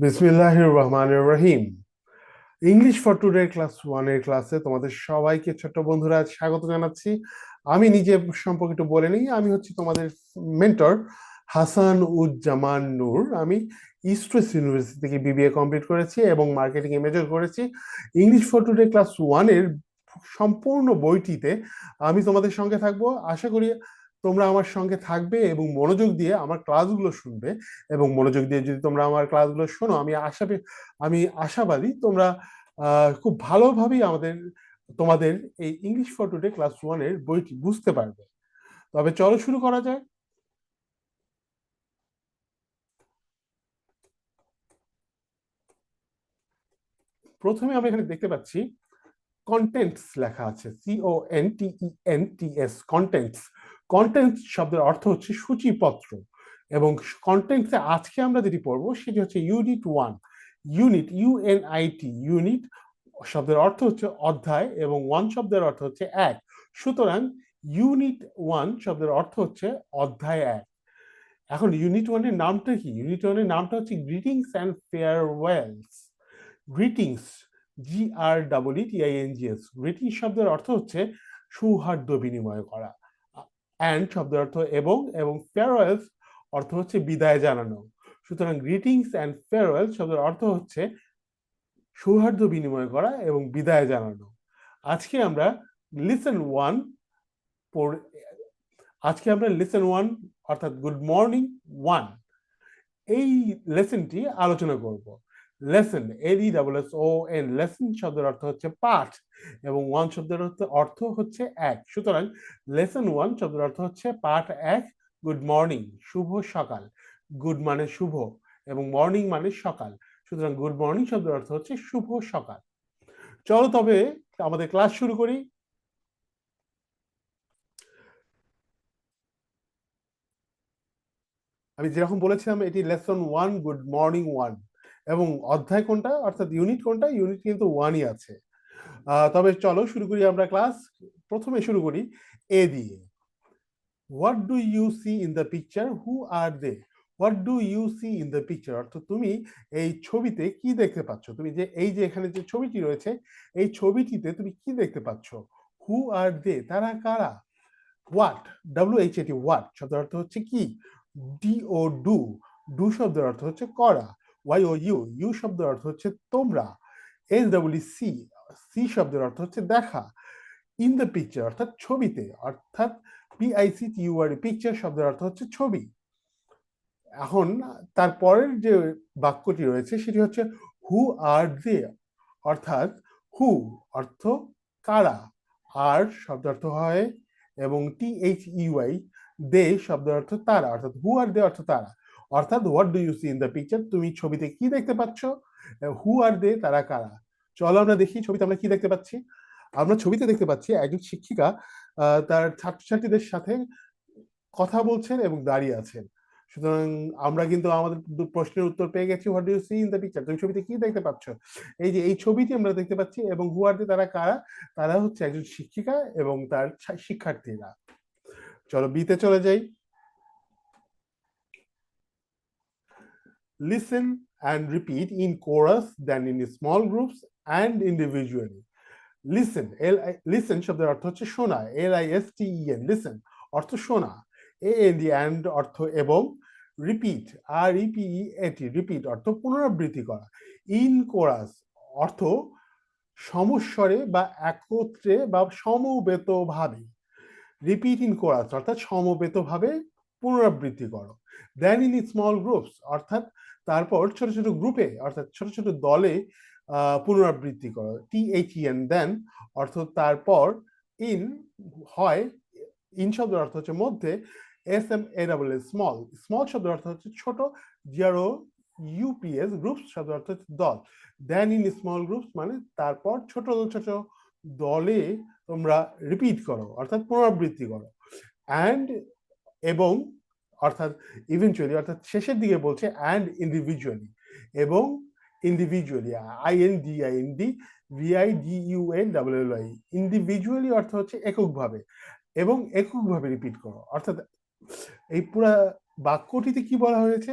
বিসমিল্লাহির রহমানির রহিম। English for today class ওয়ানের ক্লাসে তোমাদের সবাইকে ছোট্ট বন্ধুরা স্বাগত জানাচ্ছি। আমি নিজে সম্পর্কে একটু বলে নিই। আমি হচ্ছে তোমাদের মেন্টর হাসান উজ্জামান নূর। আমি ইস্ট ওয়েস্ট ইউনিভার্সিটি থেকে বিবিএ কমপ্লিট করেছি এবং মার্কেটিং এ মেজর করেছি। ইংলিশ ফর টুডে ক্লাস ওয়ানের সম্পূর্ণ বইটিতে আমি তোমাদের সঙ্গে থাকবো। আশা করি তোমরা আমার সঙ্গে থাকবে এবং মনোযোগ দিয়ে আমার ক্লাসগুলো শুনবে। এবং মনোযোগ দিয়ে যদি তোমরা আমার ক্লাসগুলো শোনো, আমি আশাবাদী তোমরা খুব ভালোভাবেই তোমাদের এই ইংলিশ ফর টুডে ক্লাস ওয়ানের বইটি বুঝতে পারবে। তবে চলো শুরু করা যায়। প্রথমে আমরা এখানে দেখতে পাচ্ছি কন্টেন্টস লেখা আছে, CONTENTS, কন্টেন্টস। কন্টেন্টস শব্দের অর্থ হচ্ছে সূচিপত্র। এবং কন্টেন্টসে আজকে আমরা যেটি পড়বো সেটি হচ্ছে ইউনিট ওয়ান। ইউনিট শব্দের অর্থ হচ্ছে অধ্যায় এবং ওয়ান শব্দের অর্থ হচ্ছে এক। সুতরাং ইউনিট ওয়ান শব্দের অর্থ হচ্ছে অধ্যায় এক। এখন ইউনিট ওয়ানের নামটা কি? ইউনিট ওয়ানের নামটা হচ্ছে greetings and farewells. Greetings, GREETINGS, greeting শব্দের অর্থ হচ্ছে সৌহার্দ্য বিনিময় করা। অ্যান্ড শব্দের অর্থ এবং, এবং ফেয়ারওয়েলস অর্থ হচ্ছে বিদায় জানানো। সুতরাং গ্রিটিংস অ্যান্ড ফেয়ারওয়েল শব্দের অর্থ হচ্ছে সৌহার্দ্য বিনিময় করা এবং বিদায় জানানো। আজকে আমরা লিসেন ওয়ান পড় আজকে আমরা লিসেন ওয়ান অর্থাৎ গুড মর্নিং ওয়ান এই লেসনটি আলোচনা করব। লেসন, LESSON, লেসন শব্দের অর্থ হচ্ছে পাঠ এবং ওয়ান শব্দের অর্থ হচ্ছে এক। সুতরাং লেসন ওয়ান শব্দের অর্থ হচ্ছে পাঠ এক, গুড মর্নিং, শুভ সকাল। গুড মানে শুভ এবং মর্নিং মানে সকাল। সুতরাং গুড মর্নিং শব্দের অর্থ হচ্ছে শুভ সকাল। চলো তবে আমাদের ক্লাস শুরু করি। আমি যেরকম বলেছিলাম এটি lesson one, good morning one. এবং অধ্যায় কোনটা অর্থাৎ ইউনিট কোনটা? ইউনিট কিন্তু ওয়ানই আছে। তবে চলো শুরু করি আমরা ক্লাস। প্রথমে শুরু করি এ দিয়ে। What do you see in the picture, who are they? What do you see in the picture অর্থ তুমি এই ছবিতে কি দেখতে পাচ্ছ? তুমি যে এই যে এখানে যে ছবিটি রয়েছে এই ছবিটিতে তুমি কি দেখতে পাচ্ছ? হু আর দে, তারা কারা? হোয়াট, WHAT, হোয়াট শব্দের অর্থ হচ্ছে কি? DO, ডু, ডু শব্দের অর্থ হচ্ছে করা। YOU, ইউ শব্দের অর্থ হচ্ছে তোমরা। SWC, সি শব্দের অর্থ হচ্ছে দেখা। ইন দ্য পিকচার অর্থাৎ ছবিতে, অর্থাৎ PICTURE, পিকচার শব্দের অর্থ হচ্ছে ছবি। এখন তারপরের যে বাক্যটি রয়েছে সেটি হচ্ছে হু আর দে, অর্থাৎ হু অর্থ কারা, আর শব্দ অর্থ হয় এবং THEY, দে শব্দ অর্থ তারা, অর্থাৎ হু আর দে অর্থ তারা। অর্থাৎ what do you see in the picture, তুমি ছবিতে কি দেখতে পাচ্ছ? হু আর দে, তারা কারা? চলো আমরা দেখি ছবিতে আমরা কি দেখতে পাচ্ছি। আমরা ছবিতে দেখতে পাচ্ছি একজন শিক্ষিকা তার ছাত্রছাত্রীদের সাথে কথা বলছেন এবং দাঁড়িয়ে আছেন। সুতরাং আমরা কিন্তু আমাদের প্রশ্নের উত্তর পেয়ে গেছি। What do you see in the picture, তুমি ছবিতে কি দেখতে পাচ্ছ? এই যে এই ছবিটি আমরা দেখতে পাচ্ছি এবং হু আর দে, তারা কারা? তারা হচ্ছে একজন শিক্ষিকা এবং তার শিক্ষার্থীরা। চলো বিতে চলে যাই। Listen and repeat in chorus then in small groups and individually. Listen, listen শব্দের অর্থ হচ্ছে শোনা, LISTEN, লিসেন অর্থ শোনা। AND, অ্যান্ড অর্থ এবং। রিপিট, REPEAT, রিপিট অর্থ পুনরাবৃত্তি করা। ইন কোরাস অর্থ সমস্বরে বা একত্রে বা সমবেতভাবে। রিপিট ইন কোরাস অর্থাৎ সমবেতভাবে পুনরাবৃত্তি করো। দেন ইন স্মল গ্রুপস অর্থাৎ তারপর ছোট ছোট গ্রুপে অর্থাৎ ছোট ছোট দলে পুনরাবৃত্তি করো। THEN, দেন অর্থ তারপর। ইন হয়, ইন শব্দের অর্থ হচ্ছে মধ্যে। SMALL, স্মল, স্মল শব্দের অর্থ হচ্ছে ছোট। GROUPS, গ্রুপস শব্দের অর্থ হচ্ছে দল। দেন ইন স্মল গ্রুপস মানে তারপর ছোট ছোট দলে তোমরা রিপিট করো অর্থাৎ পুনরাবৃত্তি করো। অ্যান্ড, এবং অর্থাৎ ইভেনচুয়ালি অর্থাৎ শেষের দিকে বলছে অ্যান্ড ইন্ডিভিজুয়ালি, এবং ইন্ডিভিজুয়ালি, INDINDVIDUALLY, ইন্ডিভিজুয়ালি অর্থ হচ্ছে এককভাবে, এবং এককভাবে রিপিট করো। অর্থাৎ এই পুরা বাক্যটিতে কি বলা হয়েছে?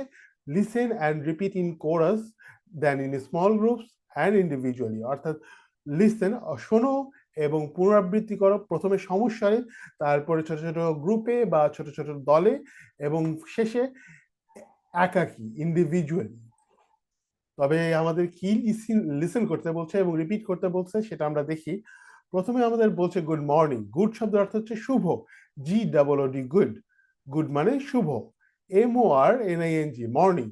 Listen and repeat in chorus then in small groups and individually. অর্থাৎ লিসেন শোনো এবং পুনরাবৃত্তি করো, প্রথমে সমস্যায়, তারপরে ছোট ছোট গ্রুপে বা ছোট ছোট দলে, এবং শেষে একাকী ইন্ডিভিজুয়ালি। তবে আমাদের কি লিসেন করতে বলছে এবং রিপিট করতে বলছে সেটা আমরা দেখি। প্রথমে আমাদের বলছে গুড মর্নিং। গুড শব্দের অর্থ হচ্ছে শুভ, GOOD, গুড। গুড মানে শুভ। MORNING, morning.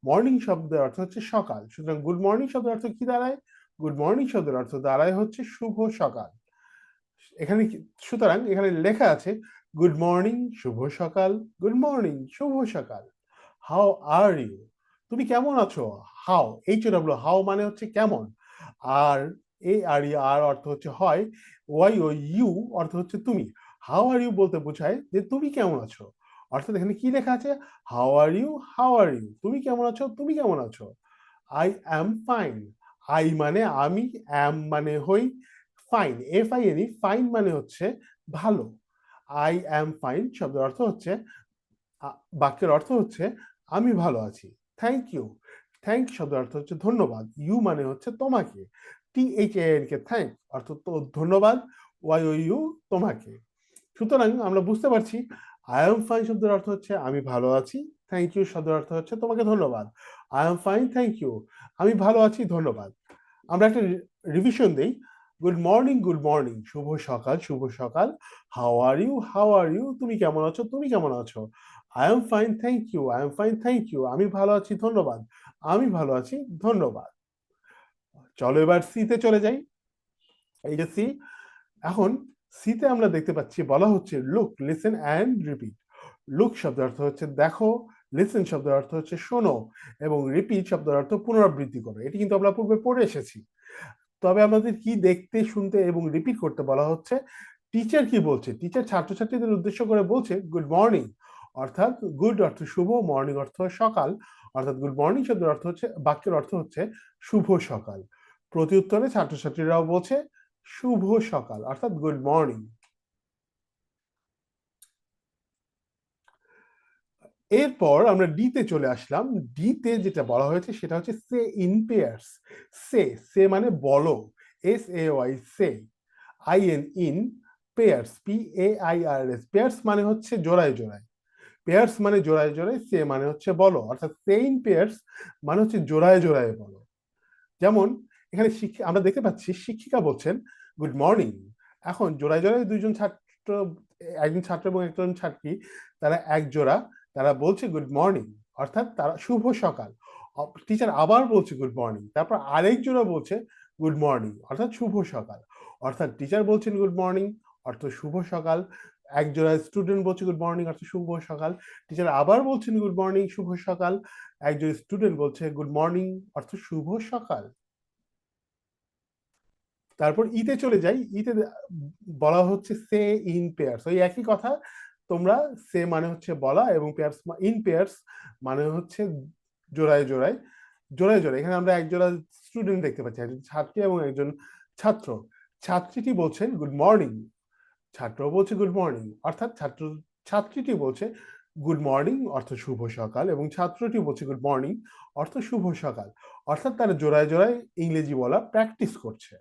মর্নিং শব্দের অর্থ হচ্ছে সকাল। সুতরাং গুড মর্নিং শব্দের অর্থ কি দাঁড়ায়? গুড মর্নিং শব্দের অর্থ দাঁড়ায় হচ্ছে শুভ সকাল। এখানে সুতরাং এখানে লেখা আছে গুড মর্নিং, শুভ সকাল। গুড মর্নিং, শুভ সকাল। হাউ আর ইউ, তুমি কেমন আছো? হাউ, HOW, হাউ মানে হচ্ছে কেমন, আর ARE অর্থ হচ্ছে হয়, YOU অর্থ হচ্ছে তুমি। হাউ আর ইউ বলতে বোঝায় যে তুমি কেমন আছো। অর্থাৎ এখানে কি লেখা আছে? How are you, how are you, তুমি কেমন আছো, তুমি কেমন আছো। I am fine. আই মানে আমি, অ্যাম মানে হই, ফাইন, FINE, ফাইন মানে হচ্ছে ভালো। আই অ্যাম ফাইন শব্দের অর্থ হচ্ছে, বাক্যের অর্থ হচ্ছে আমি ভালো আছি। থ্যাংক ইউ, থ্যাংক শব্দের অর্থ হচ্ছে ধন্যবাদ। ইউ মানে হচ্ছে তোমাকে, THANK, থ্যাংক অর্থ তো ধন্যবাদ, YOU তোমাকে। সুতরাং আমরা বুঝতে পারছি আই এম ফাইন শব্দের অর্থ হচ্ছে আমি ভালো আছি, থ্যাংক ইউ শব্দের অর্থ হচ্ছে তোমাকে ধন্যবাদ। I am fine, thank you, আমি ভালো আছি, ধন্যবাদ। আমরা একটা রিভিশন দেই। গুড মর্নিং, গুড মর্নিং, শুভ সকাল, শুভ সকাল। How are you, how are you, তুমি কেমন আছো, তুমি কেমন আছো। I am fine, thank you, I am fine, thank you, আমি ভালো আছি, ধন্যবাদ, আমি ভালো আছি, ধন্যবাদ। চলো এবার সিতে চলে যাই। এই যে সি, এখন সিতে আমরা দেখতে পাচ্ছি বলা হচ্ছে look, listen and repeat. Look শব্দের অর্থ হচ্ছে দেখো, লিসেন শব্দের অর্থ হচ্ছে শোনো, এবং রিপিট শব্দের অর্থ পুনরাবৃত্তি করো। এটি কিন্তু আমরা পূর্বে পড়ে এসেছি। তবে আমাদের কি দেখতে, শুনতে এবং রিপিট করতে বলা হচ্ছে। টিচার কি বলছে? টিচার ছাত্রছাত্রীদের উদ্দেশ্য করে বলছে গুড মর্নিং। অর্থাৎ গুড অর্থ শুভ, মর্নিং অর্থ সকাল। অর্থাৎ গুড মর্নিং শব্দের অর্থ হচ্ছে, বাক্যের অর্থ হচ্ছে শুভ সকাল। প্রতি উত্তরে ছাত্রছাত্রীরাও বলছে শুভ সকাল, অর্থাৎ গুড মর্নিং। এরপর আমরা ডিতে চলে আসলাম। ডিতে যেটা বলা হয়েছে সেটা হচ্ছে সে ইন পেয়ার্স। সে, সে মানে বলো, SAY, say. IN, in. Pairs, PAIRS, pairs মানে হচ্ছে জোড়ায় জোড়ায়। পেয়ার্স মানে জোড়ায় জোড়ায়, সে মানে হচ্ছে বলো, অর্থাৎ সে ইন পেয়ার্স মানে হচ্ছে জোড়ায় জোড়ায় বলো। যেমন এখানে আমরা দেখতে পাচ্ছি শিক্ষিকা বলছেন গুড মর্নিং। এখন জোড়ায় জোড়ায় দুইজন ছাত্র, একজন ছাত্র এবং একজন ছাত্রী, তারা এক জোড়া, তারা বলছে গুড মর্নিং, অর্থাৎ তারা শুভ সকাল। টিচার আবার বলছে গুড মর্নিং, তারপর আরেক জোড়া বলছে গুড মর্নিং, অর্থাৎ শুভ সকাল। অর্থাৎ টিচার বলছেন গুড মর্নিং, অর্থ শুভ সকাল। এক জোড়া স্টুডেন্ট বলছে গুড মর্নিং, অর্থ শুভ সকাল। টিচার আবার বলছেন গুড মর্নিং, শুভ সকাল। একজন স্টুডেন্ট বলছে গুড মর্নিং, অর্থ শুভ সকাল। তারপর ইতে চলে যাই। ইতে বলা হচ্ছে সে ইন পেয়ার্স, ওই একই কথা। তোমরা, সে মানে হচ্ছে বলা, এবং পেয়ার্স, ইন পেয়ার্স মানে হচ্ছে জোড়ায় জোড়ায়, জোড়ায় জোড়ায়। এখানে আমরা এক জোড়া স্টুডেন্ট দেখতে পাচ্ছি, একজন ছাত্রী এবং একজন ছাত্র। ছাত্রীটি বলছেন গুড মর্নিং, ছাত্র বলছে গুড মর্নিং, অর্থাৎ ছাত্রীটি বলছে গুড মর্নিং অর্থ শুভ সকাল, এবং ছাত্রটি বলছে গুড মর্নিং অর্থ শুভ সকাল। অর্থাৎ তারা জোড়ায় জোড়ায় ইংরেজি বলা প্র্যাকটিস করছে।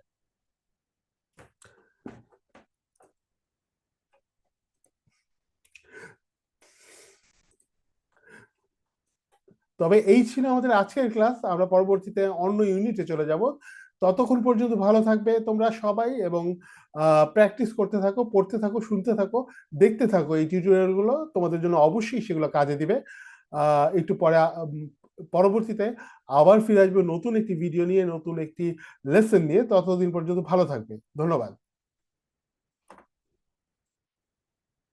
তবে এই ছিল আমাদের আজকের ক্লাস। আমরা পরবর্তীতে অন্য ইউনিটে চলে যাব। ততক্ষণ পর্যন্ত ভালো থাকবে তোমরা সবাই, এবং প্র্যাকটিস করতে থাকো, পড়তে থাকো, শুনতে থাকো, দেখতে থাকো। এই টিউটোরিয়ালগুলো তোমাদের জন্য অবশ্যই সেগুলো কাজে দিবে। একটু পরে পরবর্তীতে আবার ফিরে আসবে নতুন একটি ভিডিও নিয়ে, নতুন একটি লেসন নিয়ে। ততদিন পর্যন্ত ভালো থাকবে। ধন্যবাদ।